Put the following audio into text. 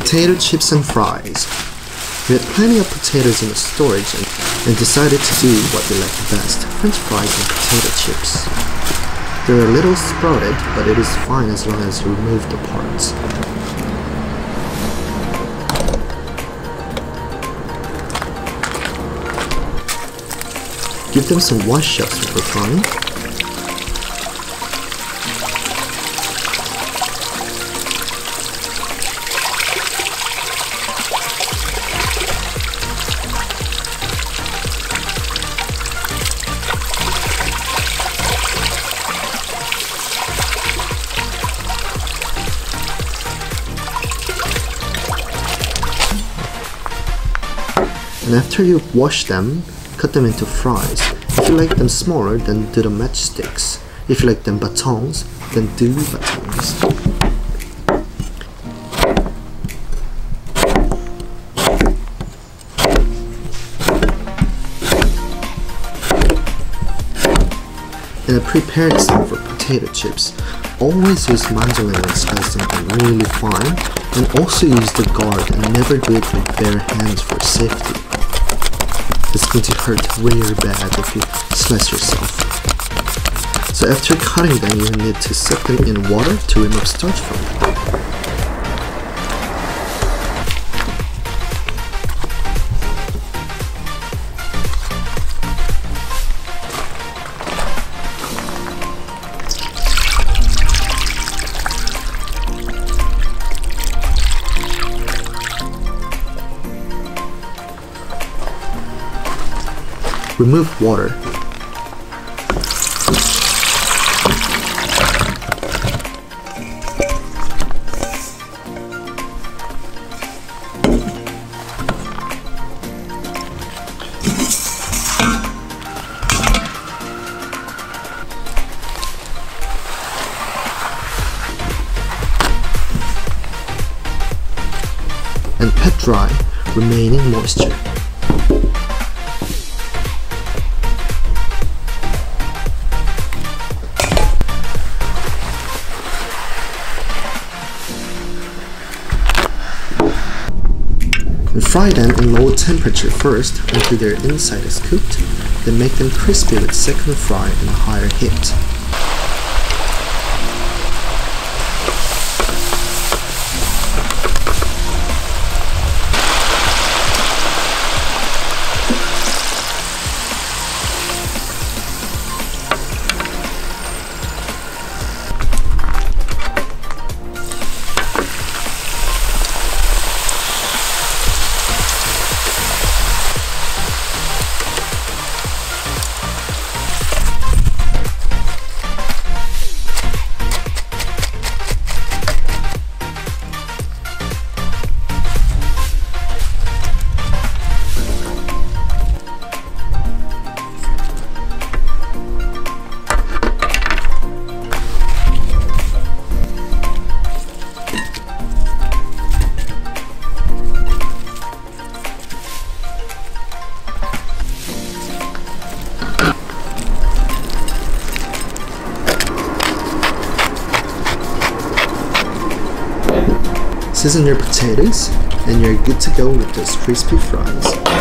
Potato chips and fries. We had plenty of potatoes in the storage and decided to do what we like best, French fries and potato chips. They're a little sprouted, but it is fine as long as you remove the parts. Give them some wash shots before frying. And after you wash them, cut them into fries. If you like them smaller, then do the matchsticks. If you like them batons, then do batons. In a prepared some for potato chips, always use mandolin when slicing them really fine, and also use the guard and never do it with bare hands for safety. It's going to hurt really bad if you slice yourself. So after cutting them, you need to set them in water to remove starch from them. Remove water. And pat dry remaining moisture. And fry them in low temperature first until their inside is cooked, then make them crispy with second fry and higher heat. Season your potatoes, and you're good to go with those crispy fries.